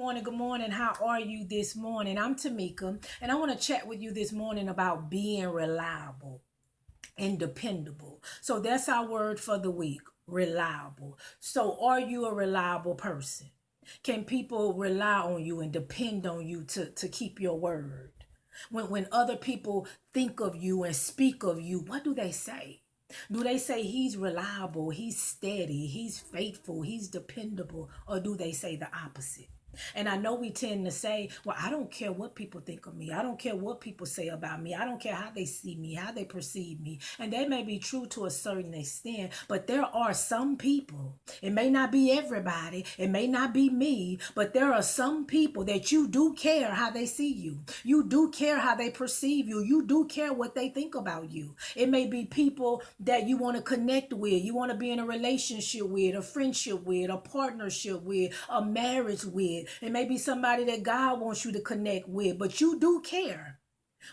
morning. Good morning. How are you this morning? I'm Tamika, and I want to chat with you this morning about being reliable and dependable. So that's our word for the week, reliable. So are you a reliable person? Can people rely on you and depend on you to keep your word? When other people think of you and speak of you, what do they say? Do they say he's reliable, he's steady, he's faithful, he's dependable, or do they say the opposite? And I know we tend to say, well, I don't care what people think of me. I don't care what people say about me. I don't care how they see me, how they perceive me. And that may be true to a certain extent, but there are some people, it may not be everybody, it may not be me, but there are some people that you do care how they see you. You do care how they perceive you. You do care what they think about you. It may be people that you want to connect with, you want to be in a relationship with, a friendship with, a partnership with, a marriage with. It may be somebody that God wants you to connect with, but you do care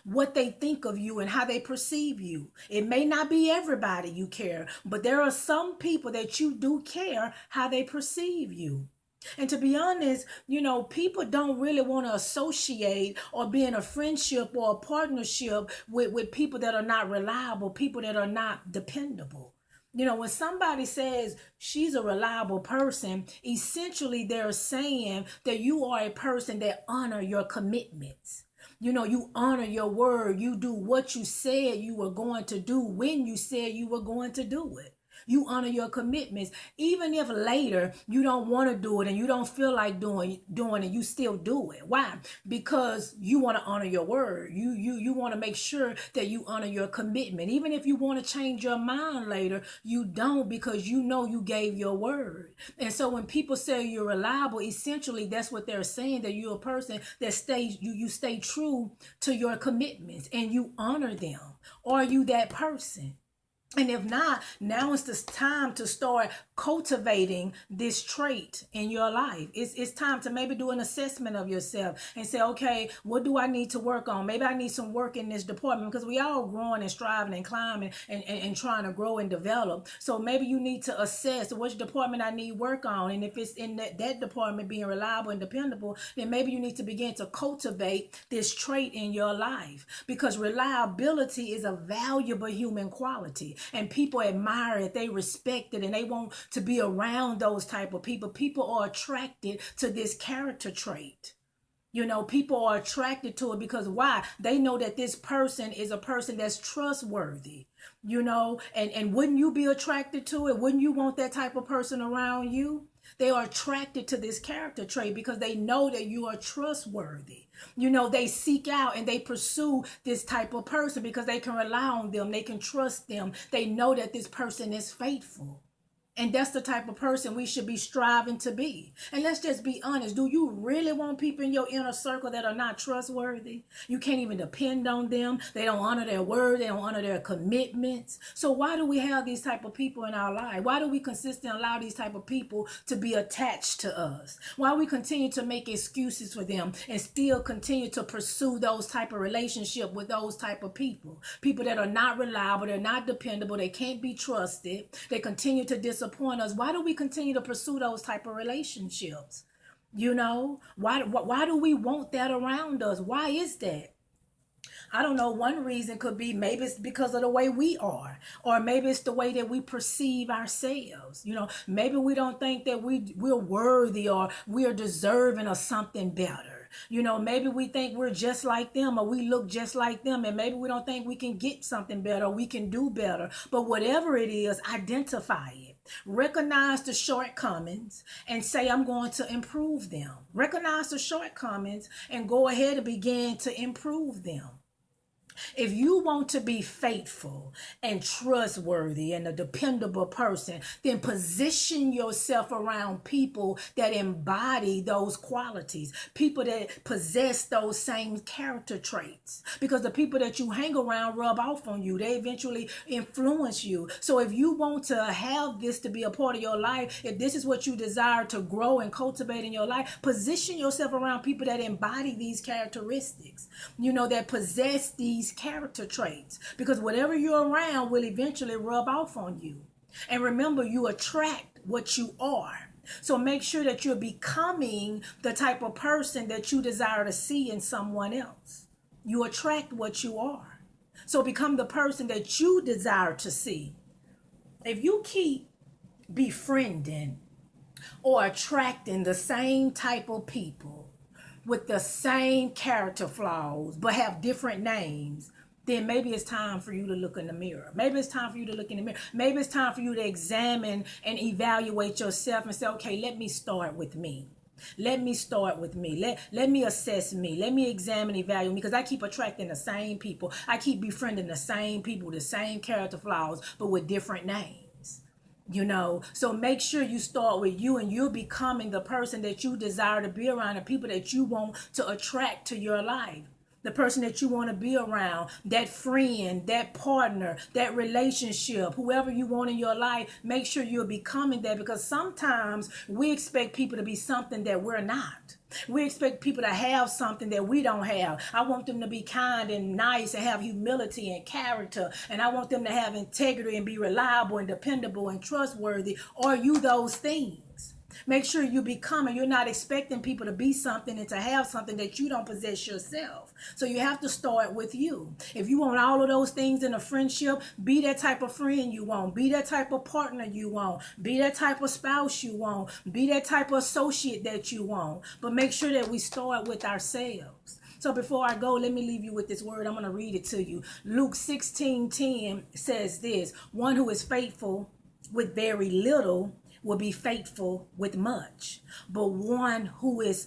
what they think of you and how they perceive you. It may not be everybody you care, but there are some people that you do care how they perceive you. And to be honest, people don't really want to associate or be in a friendship or a partnership with people that are not reliable, people that are not dependable. When somebody says she's a reliable person, essentially they're saying that you are a person that honor your commitments. You honor your word. You do what you said you were going to do when you said you were going to do it. You honor your commitments. Even if later you don't want to do it and you don't feel like doing it, you still do it. Why? Because you want to honor your word. You want to make sure that you honor your commitment. Even if you want to change your mind later, you don't, because you know you gave your word. And so when people say you're reliable, essentially that's what they're saying, that you're a person that you stay true to your commitments and you honor them. Are you that person? And if not, now is the time to start cultivating this trait in your life. It's time to maybe do an assessment of yourself and say, okay, what do I need to work on? Maybe I need some work in this department, because we all growing and striving and climbing and trying to grow and develop. So maybe you need to assess which department I need work on. And if it's in that department being reliable and dependable, then maybe you need to begin to cultivate this trait in your life, because reliability is a valuable human quality. And people admire it, they respect it, and they want to be around those type of people. People are attracted to this character trait. People are attracted to it because why? They know that this person is a person that's trustworthy, and wouldn't you be attracted to it? Wouldn't you want that type of person around you? They are attracted to this character trait because they know that you are trustworthy. They seek out and they pursue this type of person because they can rely on them. They can trust them. They know that this person is faithful. And that's the type of person we should be striving to be. And let's just be honest. Do you really want people in your inner circle that are not trustworthy? You can't even depend on them. They don't honor their word. They don't honor their commitments. So why do we have these type of people in our life? Why do we consistently allow these type of people to be attached to us? Why we continue to make excuses for them and still continue to pursue those type of relationship with those type of people? People that are not reliable. They're not dependable. They can't be trusted. They continue to disappoint us. Why do we continue to pursue those type of relationships? Why do we want that around us? Why is that? I don't know. One reason could be maybe it's because of the way we are, or maybe it's the way that we perceive ourselves. Maybe we don't think that we're worthy or we are deserving of something better. Maybe we think we're just like them or we look just like them, and maybe we don't think we can get something better or we can do better. But whatever it is, identify it. Recognize the shortcomings and say, I'm going to improve them. Recognize the shortcomings and go ahead and begin to improve them. If you want to be faithful and trustworthy and a dependable person, then position yourself around people that embody those qualities, people that possess those same character traits. Because the people that you hang around rub off on you. They eventually influence you. So if you want to have this to be a part of your life, if this is what you desire to grow and cultivate in your life, position yourself around people that embody these characteristics, that possess these character traits, because whatever you're around will eventually rub off on you. And remember, you attract what you are. So make sure that you're becoming the type of person that you desire to see in someone else. You attract what you are. So become the person that you desire to see. If you keep befriending or attracting the same type of people with the same character flaws but have different names, then maybe it's time for you to look in the mirror. Maybe it's time for you to look in the mirror. Maybe it's time for you to examine and evaluate yourself and say, okay, let me start with me. Let me start with me. Let me assess me. Let me examine, evaluate me, because I keep attracting the same people. I keep befriending the same people, the same character flaws, but with different names. So make sure you start with you, and you're becoming the person that you desire to be around, the people that you want to attract to your life. The person that you want to be around, that friend, that partner, that relationship, whoever you want in your life, make sure you're becoming that, because sometimes we expect people to be something that we're not. We expect people to have something that we don't have. I want them to be kind and nice and have humility and character. And I want them to have integrity and be reliable and dependable and trustworthy. Are you those things? Make sure you become, and you're not expecting people to be something and to have something that you don't possess yourself. So you have to start with you. If you want all of those things in a friendship, be that type of friend you want. Be that type of partner you want. Be that type of spouse you want. Be that type of associate that you want. But make sure that we start with ourselves. So before I go, let me leave you with this word. I'm going to read it to you. Luke 16:10 says this: one who is faithful with very little will be faithful with much, but one who is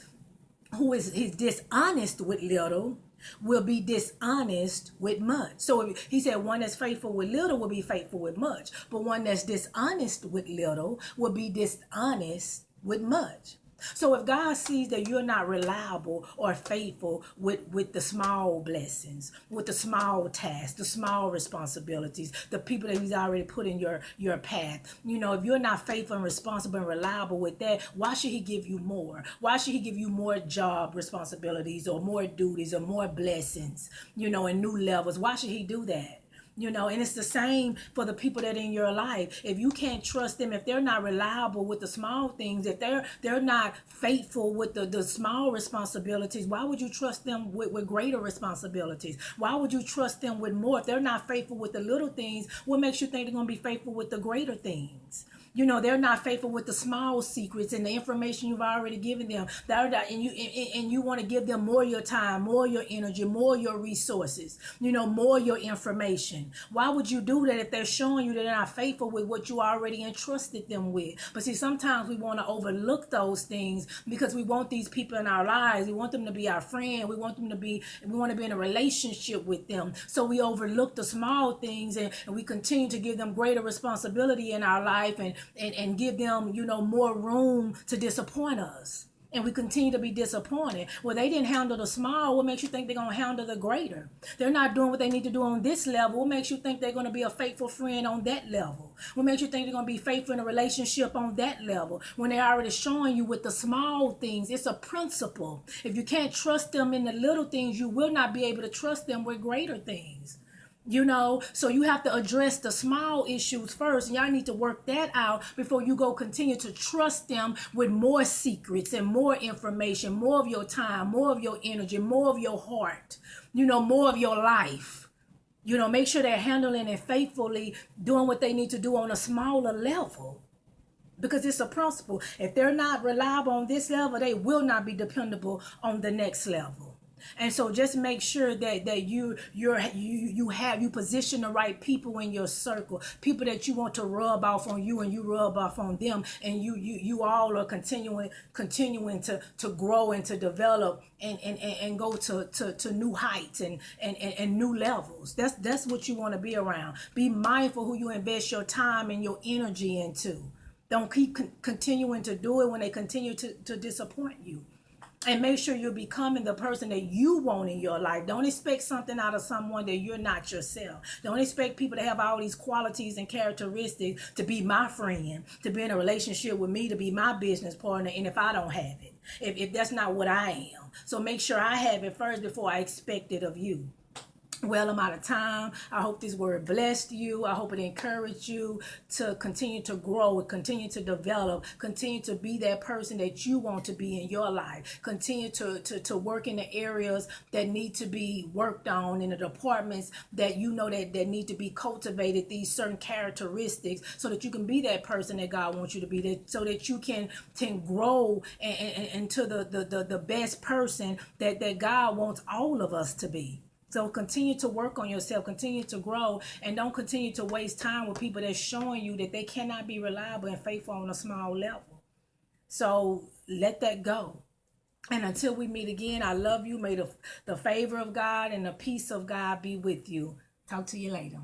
dishonest with little will be dishonest with much. So he said one that's faithful with little will be faithful with much, but one that's dishonest with little will be dishonest with much. So if God sees that you're not reliable or faithful with the small blessings, with the small tasks, the small responsibilities, the people that he's already put in your path, if you're not faithful and responsible and reliable with that, why should he give you more? Why should he give you more job responsibilities or more duties or more blessings, and new levels? Why should he do that? And it's the same for the people that are in your life. If you can't trust them, if they're not reliable with the small things, if they're not faithful with the small responsibilities, why would you trust them with greater responsibilities? Why would you trust them with more? If they're not faithful with the little things, what makes you think they're going to be faithful with the greater things? They're not faithful with the small secrets and the information you've already given them. And you want to give them more of your time, more of your energy, more of your resources, more of your information. Why would you do that if they're showing you that they're not faithful with what you already entrusted them with? But see, sometimes we want to overlook those things because we want these people in our lives. We want them to be our friend. We want to be in a relationship with them. So we overlook the small things and we continue to give them greater responsibility in our life and give them, more room to disappoint us. And we continue to be disappointed. Well, they didn't handle the small. What makes you think they're going to handle the greater? They're not doing what they need to do on this level. What makes you think they're going to be a faithful friend on that level? What makes you think they're going to be faithful in a relationship on that level? When they're already showing you with the small things, it's a principle. If you can't trust them in the little things, you will not be able to trust them with greater things. So you have to address the small issues first, and y'all need to work that out before you go continue to trust them with more secrets and more information, more of your time, more of your energy, more of your heart, more of your life. Make sure they're handling it faithfully, doing what they need to do on a smaller level. Because it's a principle. If they're not reliable on this level, they will not be dependable on the next level. And so just make sure that you position the right people in your circle, people that you want to rub off on you and you rub off on them, and you all are continuing to grow and to develop and go to new heights and new levels. That's what you want to be around. Be mindful who you invest your time and your energy into. Don't keep continuing to do it when they continue to disappoint you. And make sure you're becoming the person that you want in your life. Don't expect something out of someone that you're not yourself. Don't expect people to have all these qualities and characteristics to be my friend, to be in a relationship with me, to be my business partner, and if I don't have it, if that's not what I am. So make sure I have it first before I expect it of you. Well, I'm out of time. I hope this word blessed you. I hope it encouraged you to continue to grow, continue to develop, continue to be that person that you want to be in your life. Continue to work in the areas that need to be worked on, in the departments that you know that need to be cultivated, these certain characteristics, so that you can be that person that God wants you to be, that so that you can grow into the best person that God wants all of us to be. So continue to work on yourself, continue to grow, and don't continue to waste time with people that's showing you that they cannot be reliable and faithful on a small level. So let that go. And until we meet again, I love you. May the favor of God and the peace of God be with you. Talk to you later.